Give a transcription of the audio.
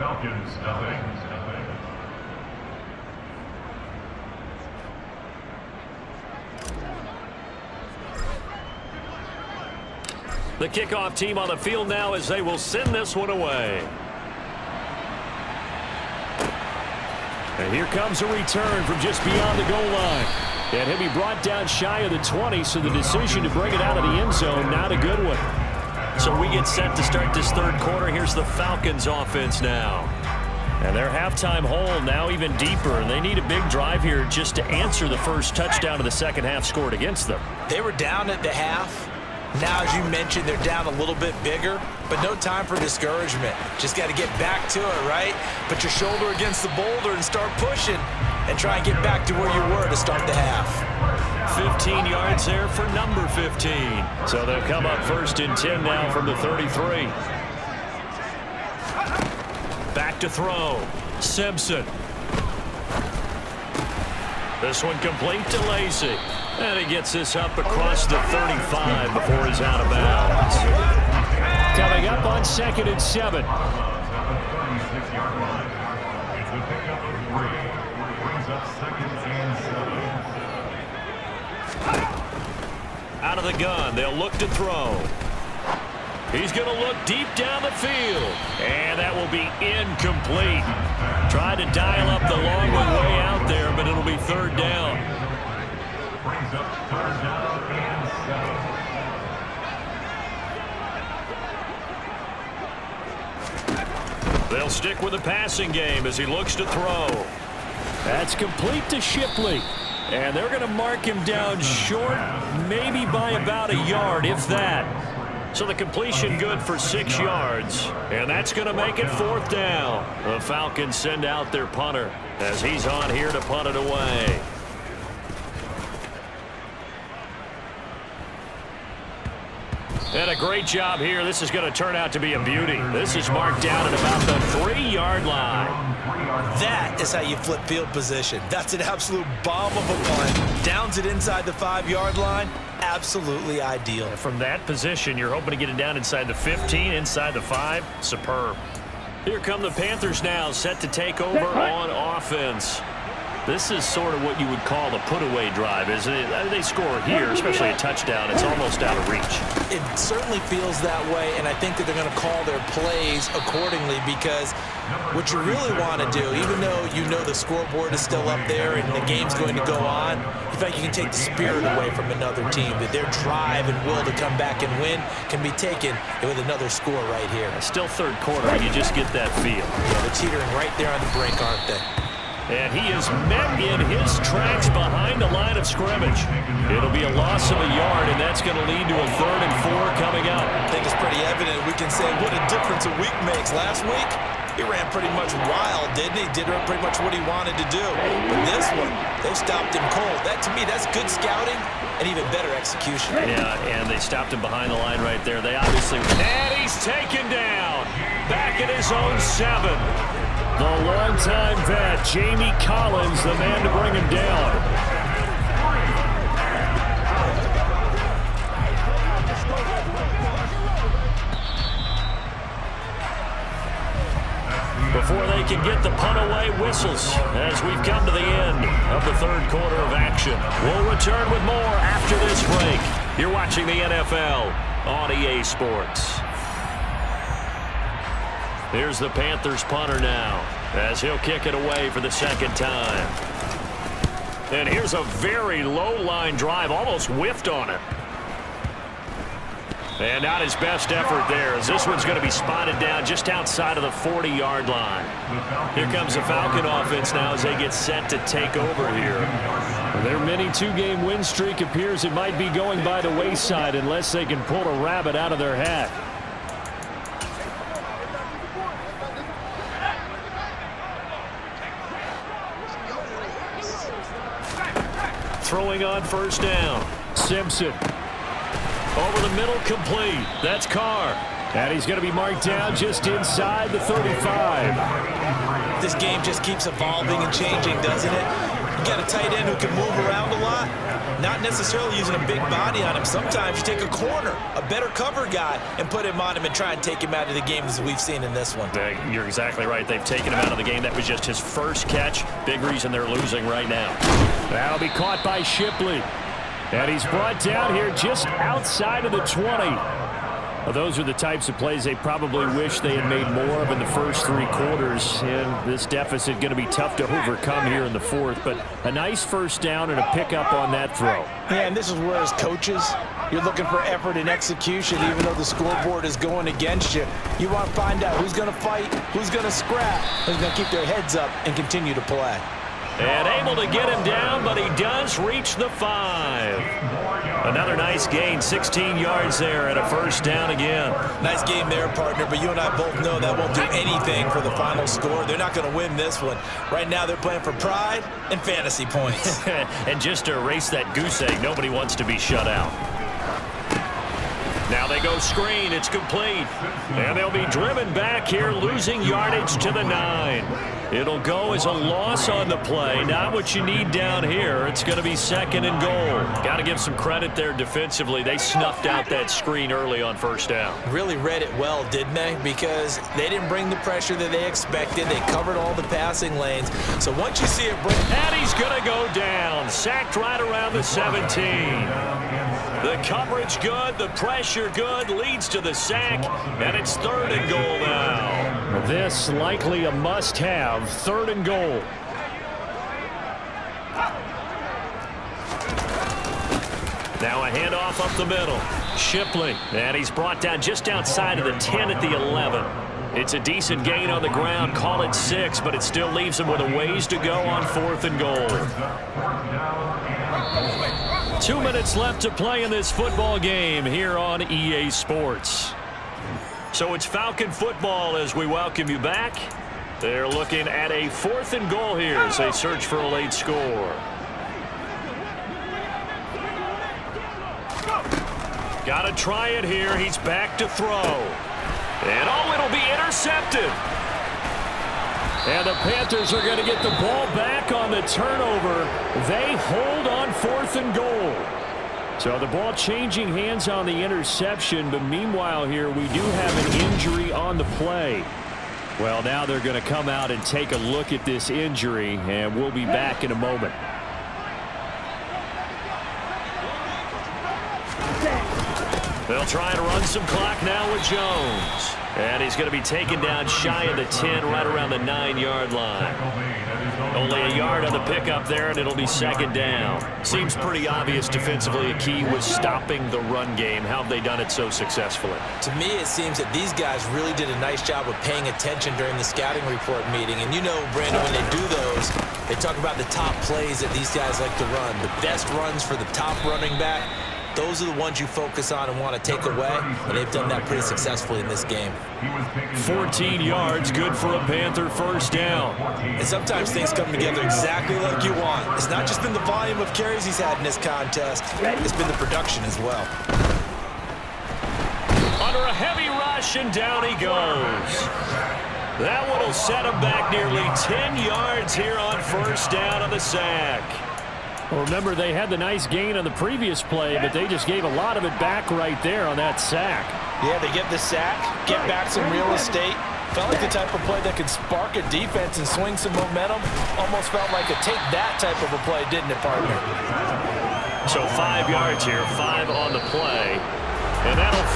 Falcons, nothing. The kickoff team on the field now as they will send this one away. And here comes a return from just beyond the goal line. And he'll be brought down shy of the 20, so the decision to bring it out of the end zone, not a good one. So we get set to start this third quarter. Here's the Falcons offense now. And their halftime hole now even deeper, and they need a big drive here just to answer the first touchdown of the second half scored against them. They were down at the half. Now, as you mentioned, they're down a little bit bigger, but no time for discouragement. Just got to get back to it, right? Put your shoulder against the boulder and start pushing and try and get back to where you were to start the half. 15 yards there for number 15. So they'll come up first and 10 now from the 33. Back to throw. Simpson. This one complete to Lacey. And he gets this up across the 35 before he's out of bounds. Coming up on 2nd and 7. Out of the gun, they'll look to throw. He's going to look deep down the field. And that will be incomplete. Tried to dial up the long one way out there, but it'll be third down. Brings up third down and 7. They'll stick with the passing game as he looks to throw. That's complete to Shipley. And they're going to mark him down short, maybe by about a yard, if that. So the completion good for 6 yards. And that's going to make it fourth down. The Falcons send out their punter as he's on here to punt it away. And a great job here. This is going to turn out to be a beauty. This is marked down at about the 3-yard line. That is how you flip field position. That's an absolute bomb of a punt. Downs it inside the 5-yard line. Absolutely ideal. From that position, you're hoping to get it down inside the 15, inside the 5. Superb. Here come the Panthers now, set to take over on offense. This is sort of what you would call a put-away drive, isn't it? They score here, especially a touchdown. It's almost out of reach. It certainly feels that way, and I think that they're going to call their plays accordingly because what you really want to do, even though you know the scoreboard is still up there and the game's going to go on, in fact, you can take the spirit away from another team, that their drive and will to come back and win can be taken with another score right here. Still third quarter, you just get that feel. Yeah, they're teetering right there on the brink, aren't they? And he is met in his tracks behind the line of scrimmage. It'll be a loss of a yard, and that's going to lead to a 3rd and 4 coming up. I think it's pretty evident. We can say what a difference a week makes. Last week, he ran pretty much wild, didn't he? Did pretty much what he wanted to do. But this one, they stopped him cold. That, to me, that's good scouting and even better execution. Yeah, and they stopped him behind the line right there. They obviously... And he's taken down. Back at his own 7. The longtime vet, Jamie Collins, the man to bring him down. Before they can get the punt away, whistles as we've come to the end of the third quarter of action. We'll return with more after this break. You're watching the NFL on EA Sports. Here's the Panthers punter now as he'll kick it away for the second time. And here's a very low line drive, almost whiffed on it. And not his best effort there as this one's going to be spotted down just outside of the 40-yard line. Here comes the Falcon offense now as they get set to take over here. Their mini 2-game win streak appears it might be going by the wayside unless they can pull a rabbit out of their hat. Throwing on first down. Simpson. Over the middle, complete. That's Carr. And he's going to be marked down just inside the 35. This game just keeps evolving and changing, doesn't it? You got a tight end who can move around a lot. not necessarily using a big body on him. Sometimes you take a corner, a better cover guy, and put him on him and try and take him out of the game as we've seen in this one. You're exactly right. They've taken him out of the game. That was just his first catch. Big reason they're losing right now. That'll be caught by Shipley. And he's brought down here just outside of the 20. Well, those are the types of plays they probably wish they had made more of in the first 3 quarters. And this deficit going to be tough to overcome here in the 4th. But a nice first down and a pickup on that throw. Yeah, and this is where as coaches, you're looking for effort and execution, even though the scoreboard is going against you. You want to find out who's going to fight, who's going to scrap, who's going to keep their heads up and continue to play. And able to get him down, but he does reach the 5. Another nice gain, 16 yards there and a first down again. Nice game there, partner, but you and I both know that won't do anything for the final score. They're not going to win this one. Right now they're playing for pride and fantasy points. And just to erase that goose egg, nobody wants to be shut out. Now they go screen. It's complete. And they'll be driven back here, losing yardage to the 9. It'll go as a loss on the play. Not what you need down here. It's going to be 2nd and goal. Got to give some credit there defensively. They snuffed out that screen early on first down. Really read it well, didn't they? Because they didn't bring the pressure that they expected. They covered all the passing lanes. So once you see it break... And he's going to go down. Sacked right around the 17. The coverage good, the pressure good, leads to the sack, and it's 3rd and goal now. This likely a must-have, 3rd and goal. Now a handoff up the middle. Shipley, and he's brought down just outside of the 10 at the 11. It's a decent gain on the ground, call it 6, but it still leaves him with a ways to go on 4th and goal. 2 minutes left to play in this football game here on EA Sports. So it's Falcon football as we welcome you back. They're looking at a 4th and goal here as they search for a late score. Got to try it here. He's back to throw. And oh, it'll be intercepted. And the Panthers are going to get the ball back on the turnover. They hold on 4th and goal. So the ball changing hands on the interception, but meanwhile here we do have an injury on the play. Well, now they're going to come out and take a look at this injury, and we'll be back in a moment. They'll try to run some clock now with Jones. And he's going to be taken down shy of the 10, right around the 9-yard line. Only a yard on the pickup there, and it'll be 2nd down. Seems pretty obvious defensively a key was stopping the run game. How have they done it so successfully? To me, it seems that these guys really did a nice job of paying attention during the scouting report meeting. And you know, Brandon, when they do those, they talk about the top plays that these guys like to run. The best runs for the top running back. Those are the ones you focus on and want to take away, and they've done that pretty successfully in this game. 14 yards, good for a Panther first down. And sometimes things come together exactly like you want. It's not just been the volume of carries he's had in this contest. It's been the production as well. Under a heavy rush, and down he goes. That one will set him back nearly 10 yards here on first down on the sack. Well, remember, they had the nice gain on the previous play, but they just gave a lot of it back right there on that sack. Yeah, they get the sack, get back some real estate. Felt like the type of play that could spark a defense and swing some momentum. Almost felt like a take that type of a play, didn't it, partner? So 5 yards here, 5 on the play. And that'll